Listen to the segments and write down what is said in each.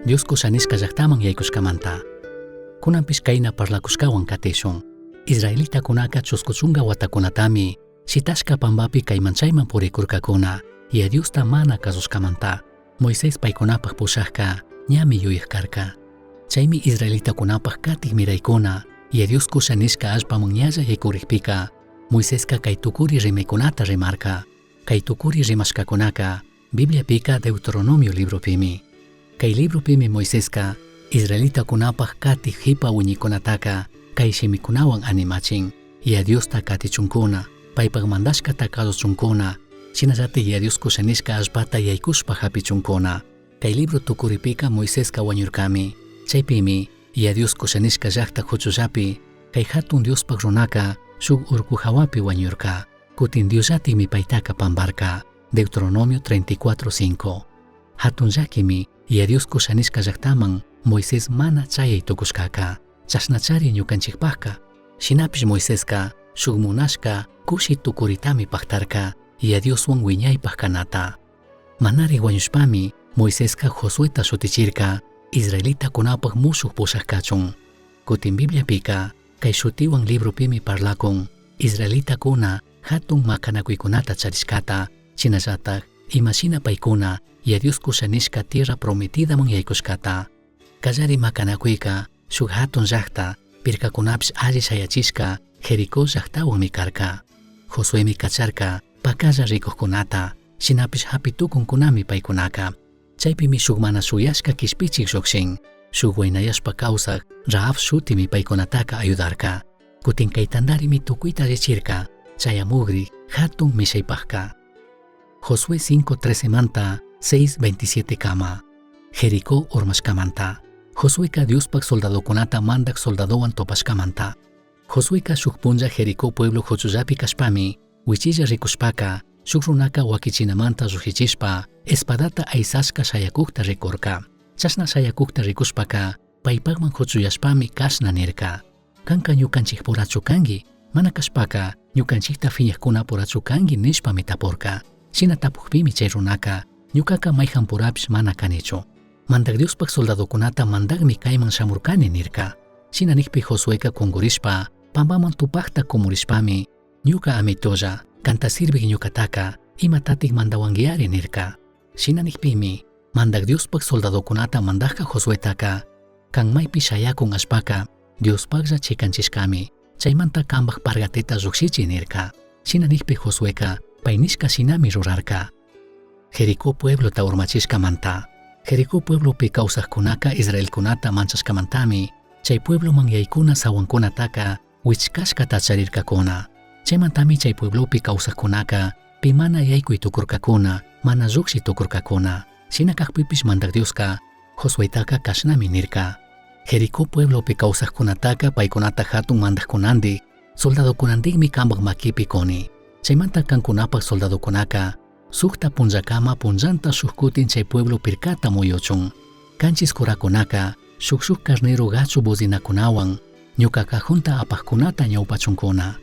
Dios kushanisqa llaqtaman yaykuskamanta. Kunanpish kayna parlakushkawan katishun. Israelitakunaqa chuskuchunqa watakunatami shitashka pambapi kaymanchayman purikurkakuna y Diosta mana kasushkamanta. Moisés paykunapaq pushaqqa ñami yuyaq karka. Chaymi Israelitakunapaq katiq miraykuna y Dios kushanishka allpaman ñalla yaykurikpika Moisésqa kay tukuri rimaykunata rimarka. Kay tukuri rimashkakunaqa Bibliapika Deuteronomio librupimi. Kay librupimi Moisésqa Israelitakunapaq katiq hipa wiñikunataqa kay shimikunawan animachin y Diosta katichunkuna paypaq mandashkata kasuchunkuna shinallatik y Dios kushanishka allpata yaykushpa hapichunkuna. Kay libro tukuripika Moisésqa wañurkami. Chaypimi y Dios kushanishka llaqta huchullapi kay hatun Diospaq runaqa shuk urku hawapi wañurka. Kutin Diosllatikmi paytaqa pambarka. Deuteronomio 34:5. Hatun llakimi y Dios kushanishka llaqtaman Moisés mana chayay tukushkaka. Chashnachari ñukanchikpaqqa. Shinapish Moisésqa shuk munashka kushi tukuritami paqtarka y Dioswan wiñaypaq kanata. Manari wañushpami Moisésqa Josueta shutichirka Israelitakunapaq mushuq pushaq kachun. Kutin Bibliapika kay shutiwan librupimi parlakun Israelitakuna hatun makanakuykunata charishkata shinallatak imashina paykuna y Dios kushanishka tierra prometidaman yaykushkata. Kallari makanakuyka shuk hatun llaqta pirkakunapish alli shayachishka Jericó llaqtawanmi karka. Josuemi kacharka pakalla rikuqkunata shinapish hapitukunkunami paykunaqa. Chaypimi shuk mana suyashka kishpichik lluqshin shuk waynayashpa kawsaq Rahab shutimi paykunataqa ayudarka. Kutin kay tandarimi tukuyta richirka chayamugri hatun mishaypaqqa. Josué 5:13 manta 6:27 kama. Jericó urmashkamanta. Josuéqa Diospaq soldadokunata mandak soldadowan topashkamanta. Josuéqa shuk punlla Jericó pueblo huchullapi kashpami wichilla rikushpaka shuk runaqa wakichinamanta ruhichishpa espadata aysashka shayakukta rikurka. Chashna shayakukta rikushpaka paypaqman huchuyashpami kashna nirka. Kanka ñukanchik purachu kangi mana kashpaka ñukanchikta fiñaqkuna purachu kangi nishpami tapurka. Shina tapukpimi chay runaqa ñukaqa mayhan purapish mana kanichu. Mandak Diospaq soldadokunata mandakmi kayman shamurkani nirka. Shina nikpi Josuéqa kungurishpa pampaman tupaqta kumurishpami ñuka amitolla kanta sirvik ñukataqa imatatik mandawangiari nirka. Shina nikpimi mandak Diospaq soldadokunata mandaqqa Josuétaqa kan maypi shayakun ashpaqa Diospaqlla chikanchishkami chaymanta kanpaq pargatita lluqshichi nirka. Shina nikpi Josuéqa paynishka shinami rurarka. Jericó pueblota urmachishkamanta. Jericó pueblopi kawsaqkunaqa Israelkunata manchashkamantami chay puebloman yaykuna sawankunataqa wichkashkata charirkakuna. Chaymantami chay pueblopi kawsaqkunaqa pi mana yaykuy tukurkakuna mana lluqshi tukurkakuna. Shina kaqpipish mandak Diosqa Josuétaqa kashnami nirka. Jericó pueblopi kawsaqkunataqa paykunata hatun mandaqkunandik soldadokunandikmi kanpaq makipi kuni. Chaymanta kankunapaq soldadokunaqa sukta punllakama punllanta shuk kutin chay pueblo pirkata muyuchun. Kanchis kurakunaqa shuk carnero gachu buzinakunawan ñukaqa junta apaqkunata ñawpachunkuna.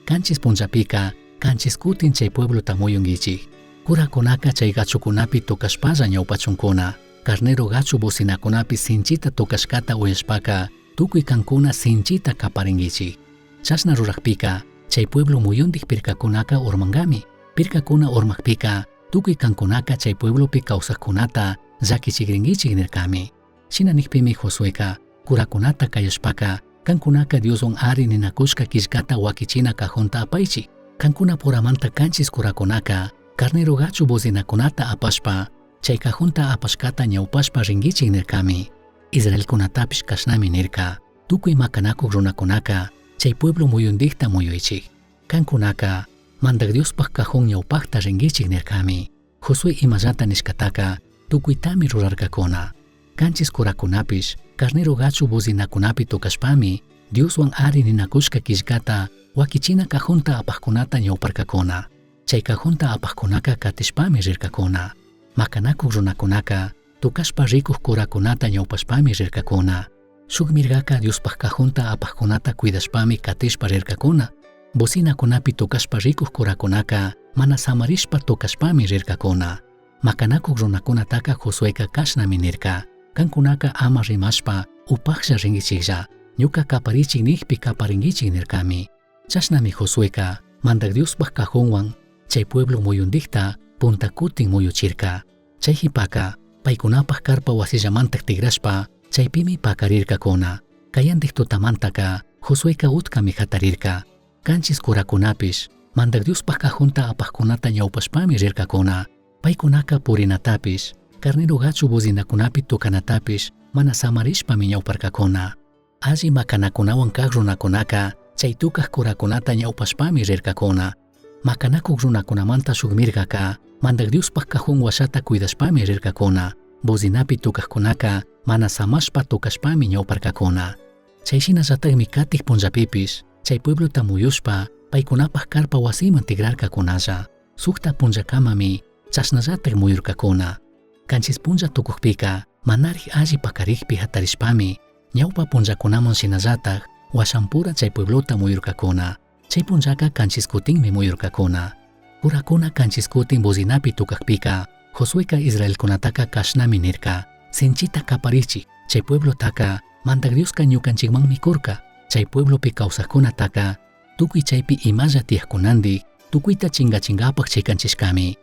Kanchis punllapika kanchis kutin chay pueblota muyunkichik. Kurakunaqa chay gachukunapi tukashpalla ñawpachunkuna. Carnero gachu buzinakunapi sinchita tukashkata uyashpaka tukuy kankuna sinchita kaparinkichik. Chashna ruraqpika chay pueblo muyuntik pirkakunaqa urmangami. Pirkakuna urmaqpika tukuy kankunaqa chay pueblopi kawsaqkunata llakichikrinkichik nirkami. Shina nikpimi Josuéqa kurakunata kayashpaka kankunaqa Dioswan ari ninakushka killkata wakichina kajunta apaychik. Kankuna puramanta kanchis kurakunaqa carnero gachu buzinakunata apashpa chay kajunta apashkata ñawpashpa rinkichik nirkami. Israelkunatapish kashnami nirka. Tukuy makanakuq runakunaqa chay pueblo muyundikta muyuychik. Kankunaqa mandak Diospaq kajun ñawpaqta rinkichik nirkami. Josué imallata nishkataqa tukuytami rurarkakuna. Kanchis kurakunapish carnero gachu buzinakunapi tukashpami Dioswan ari ninakushka killkata wakichina kajunta apaqkunata ñawparkakuna. Chay kajunta apaqkunaqa katishpami rirkakuna. Makanakuq runakunaqa tukashpa rikuq kurakunata ñawpashpami rirkakuna. Shuk mirgaqa Diospaq kajunta apaqkunata cuidashpami katishpa rirkakuna. Bocinakunapi tukashpa rikuq kurakunaqa mana samarishpa tukashpami rirkakuna. Makanakuq runakunataqa Josuéqa kashnami nirka. Kankunaka ama rimashpa upaqlla rinkichiklla ñuka kaparichik nikpi kaparinkichik nirkami. Chashnami Josueka mandak Diospaq kajonwan chay pueblo muyundikta punta kutin muyuchirka. Chay hipaka paykunapaq karpa wasillamantak tigrashpa chaypimi pakarirkakuna. Kayandik tutamantaka Josueka utkami hatarirka. Kanchis kurakunapish mandak Diospaq kajonta apaqkunata ñawpashpami rirkakuna. Paykunaka purinatapish carnero gachu buzinakunapi tukanatapish mana samarishpami ñawparkakuna. Alli makanakunawan kaq runakunaka chay tukaq kurakunata ñawpashpami rirkakuna. Makanakuk runakunamanta shuk mirgaka mandak Diospaq kajon washata cuidashpami rirkakuna. Buzinapi tukaqkunaka mana samashpa tukashpami ñawparkakuna. Chayshinallataqmi katik punllapipish chay pueblota muyushpa paykunapaq karpa wasiman tigrarkakunalla. Sukta punllakamami chashnallataq muyurkakuna. Kanchis punlla tukukpika manari alli pakarikpi hatarishpami ñawpa punllakunaman shinallataq washampura chay pueblota muyurkakuna. Chay punllaka kanchis kutinmi muyurkakuna. Kurakuna kanchis kutin buzinapi tukakpika Josueka Israelkunataka kashnami nirka. Sinchita kaparichik chay pueblotaka mandak Dioska ñukanchikmanmi kurka. Chay pueblopi kawsaqkunataka tukuy chaypi imalla tiyaqkunandik tukuyta chingachingapaq chaykanchishkami.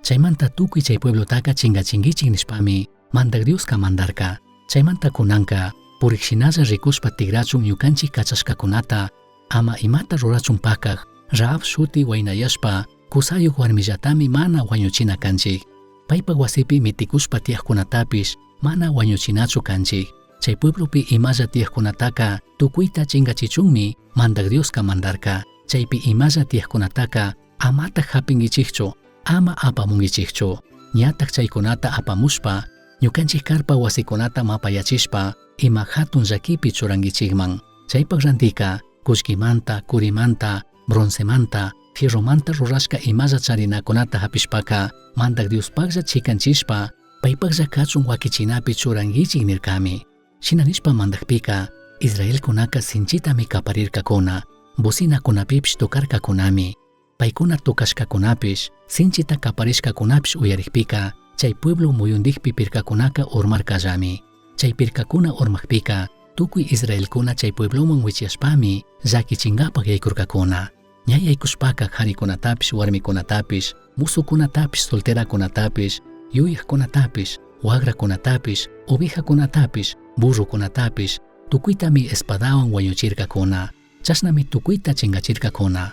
Chaymanta tukuy chay pueblotaka chingachinkichik nishpami mandak Dioska mandarka. Chaymanta kunanka purikshinalla rikushpa tigrachun ñukanchik kachashkakunata ama imata rurachun pakaq Rahab shuti waynayashpa kusayuq warmillatami mana wañuchina kanchik. Paypa wasipi mitikushpa tiyaqkunatapish mana wañuchinachu kanchik. Chay pueblopi imalla tiyaqkunataka tukuyta chingachichunmi mandak Dioska mandarka. Chaypi imalla tiyaqkunataka amata hapinkichikchu ama apamunkichikchu. Ñataq chaykunata apamushpa ñukanchik karpa wasikunata mapayachishpa ima hatun llakipi churankichikman. Chaypaq rantika kullkimanta, kurimanta, bronzemanta, fierromanta rurashka imalla charinakunata hapishpaka mandak Diospaqlla chikanchishpa paypaqlla kachun wakichinapi churankichik nirkami. Shina nishpa mandakpika Israelkunaka sinchitami kaparirkakuna. Bocinakunapipish tukarkakunami. Paykuna tukashkakunapish sinchita kaparishkakunapish uyarikpika chay pueblo muyundikpi pirkakunaka urmarkallami. Chay pirkakuna urmakpika tukuy Israelkuna chay puebloman wichashpami llakichingapaq yaykurkakuna. Ña yaykushpaka qharikunatapish warmikunatapish musukunatapish solterakunatapish yuyaqkunatapish wagrakunatapish ovejakunatapish burrukunatapish tukuytami espadawan wañuchirkakuna. Chashnami tukuyta chingachirkakuna.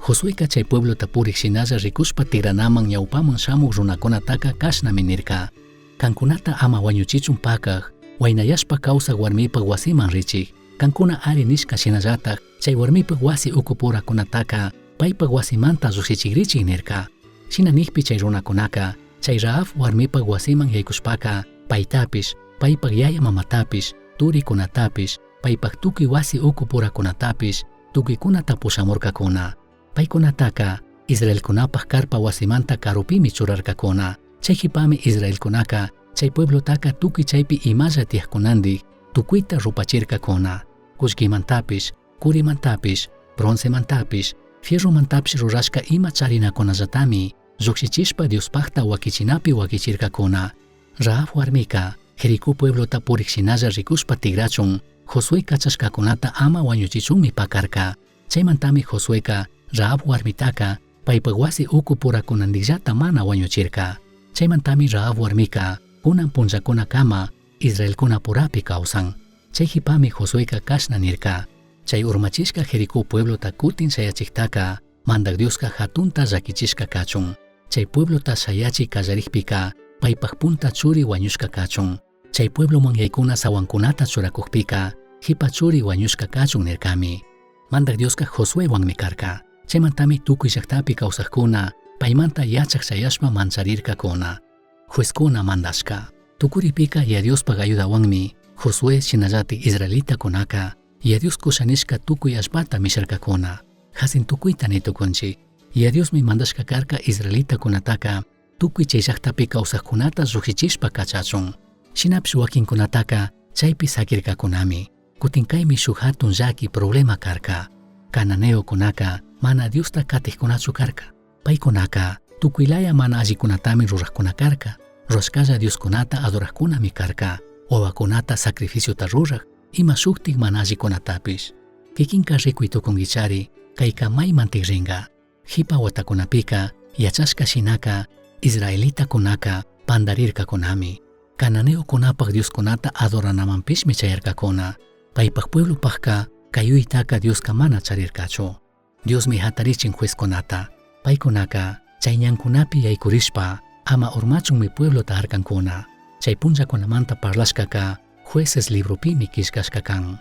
Josueka chay pueblota purikshinalla rikushpa tigranaman ñawpaman shamuq runakunataka kashnami nirka. Kankunata ama wañuchichun pakaq waynayashpa kawsaq warmipaq wasiman richik. Kankuna ari nishka shinallataq chay warmipaq wasi ukupurakunataka paypaq wasimanta lluqsichikrichik nirka. Shina nikpi chay runakunaka chay Rahab warmipaq wasiman yaykushpaka paytapish paypaq yaya mamatapish turikunatapish paypaq tukuy wasi ukupurakunatapish tukuykunata pushamurkakuna. Paykunataka Israelkunapaq karpa wasimanta karupimi churarkakuna. Chayhipami Israelkunaka chay pueblotaka tukuy chaypi imalla tiyaqkunandik tukuyta rupachirkakuna. Kullkimantapish, kurimantapish, broncemantapish, fierromantapish rurashka ima charinakunallatami lluqsichishpa Diospaqta wakichinapi wakichirkakuna. Rahab warmika Jericó pueblota purikshinalla rikushpa tigrachun Josué kachashkakunata ama wañuchichunmi pakarka. Chaymantami Josueka Rahab warmitaka paypaq wasi ukupurakunandikllata mana wañuchirka. Chaymantami Rahab warmika kunan punllakunakama Israelkuna purapi kawsan. Chayhipami Josueka kashna nirka. Chay urmachishka Jericó pueblota kutin shayachiktaka mandak Dioska hatunta llakichishka kachun. Chay pueblota shayachi kallarikpika paypaq punta churi wañushka kachun. Chay puebloman yaykuna sawankunata churakukpika hipa churi wañushka kachun nirkami. Mandak Dioska Josuewanmi karka. Chaymantami tukuy llaqtapi kawsaqkuna paymanta yachaq shayashpa mancharirkakuna. Juezkuna mandashka. Tukuripika ya Diospaq ayudawanmi Josué shinallatik Israelitakunaka ya Dios kushanishka tukuy ashpata misharkakuna. Hasin tukuyta nitukunchik. Ya Diosmi mandashka karka Israelitakunataka tukuy chay llaqtapi kawsaqkunata lluqsichishpa kachachun. Shinapish wakinkunataka chaypi sakirkakunami. Kutinkaymi shuk hatun llaki problema karka. Cananeokunaka mana Diosta katiqkunachu karka. Paykunaka tukuylaya mana allikunatami ruraqkuna karka. Rurashkalla Dioskunata adoraqkunami karka. wawakunata sacrificiota ruraq ima shuqtiq mana allikunatapish. Kikinka rikuytukun ichari kayka maymantiq rinqa. Hipa watakunapika yachashka shinaka Israelitakunaka pandarirkakunami. Cananeokunapaq Dioskunata adoranamanpishmi chayarkakuna. Paypaq pueblopaqqa kayuytaqa Dioska mana charirkachu. Diosmi hatarichin juezkunata. Paykunaka chay ñankunapi yaykurishpa ama urmachunmi pueblota harkankuna. Chay punllakunamanta parlashkaka jueces librupimi kishkashka kan.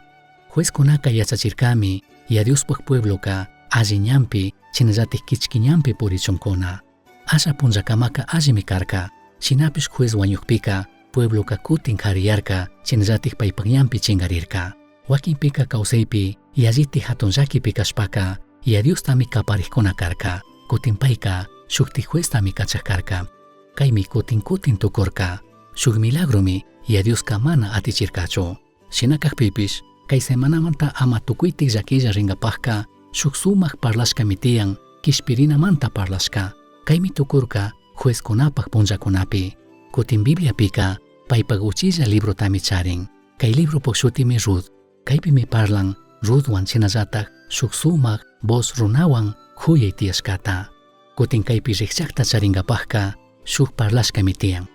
Juezkunaka yachachirkami ya Diospaq puebloka alli ñanpi chinallatik kichki ñanpi purichunkuna. Asha punllakamaka allimi karka. Shinapish juez wañuqpika puebloka kutin qariyarka chinallatik paypaq ñanpi chingarirka. Wakinpika kawsaypi yalliti hatun llakipi kashpaka ya Diostami kapariqkuna karka. Kutin payka shukti jueztami kachaq karka. Kaymi kutin tukurka. Shuk milagromi ya Dioska mana atichirkachu. Shinakaqpipish kay semanamanta ama tukuytik llakilla ringapaqqa shuk sumaq parlashkami tiyan kishpirinamanta parlashka. Kaymi tukurka juezkunapaq punllakunapi. Kutin Bibliapika paypaq uchilla librotami charin. Kay librupaq shutimi Ruth. Kaypimi parlan Ruthwan chinallatak shuk sumaq voz runawan khuyay tiyashkata. Kutin kaypi riqchaqta charingapaqqa shuk parlashkami tiyan.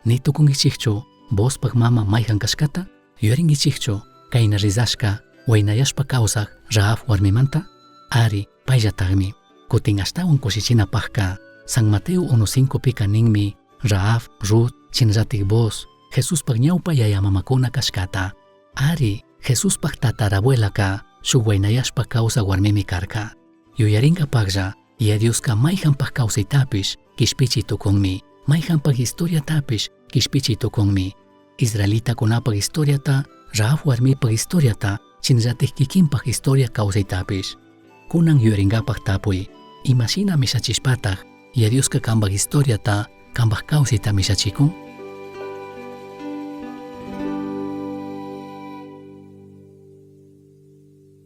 Nitukunkichikchu vospaq mama mayqan kashkata? Yuyarinkichikchu kayna rizashka waynayashpa kawsaq Rahab warmimanta? Ari payllataqmi. Kutin ashtawan kushichinapaqqa San Mateo 1:5pika ninmi Rahab, Ruth, chinallatik voz Jesuspaq ñawpa yayamamakuna kashkata. Ari Jesuspaq tatarabuelaka shuk waynayashpa kawsaq warmimi karka. Yuyarinkapaqlla ya Dioska mayqanpaq kawsaytapish kishpichitukunmi. Mayqanpaq historiatapish kishpichitukunmi. Israelitakunapaq historiata, Rahab warmipaq historiata, chinallatik kikinpaq historia kawsaytapish. Kunan yuyarinkapaq tapuy, imashina mishachishpataq ya Dioska kanpaq historiata, kanpaq kawsayta mishachikun?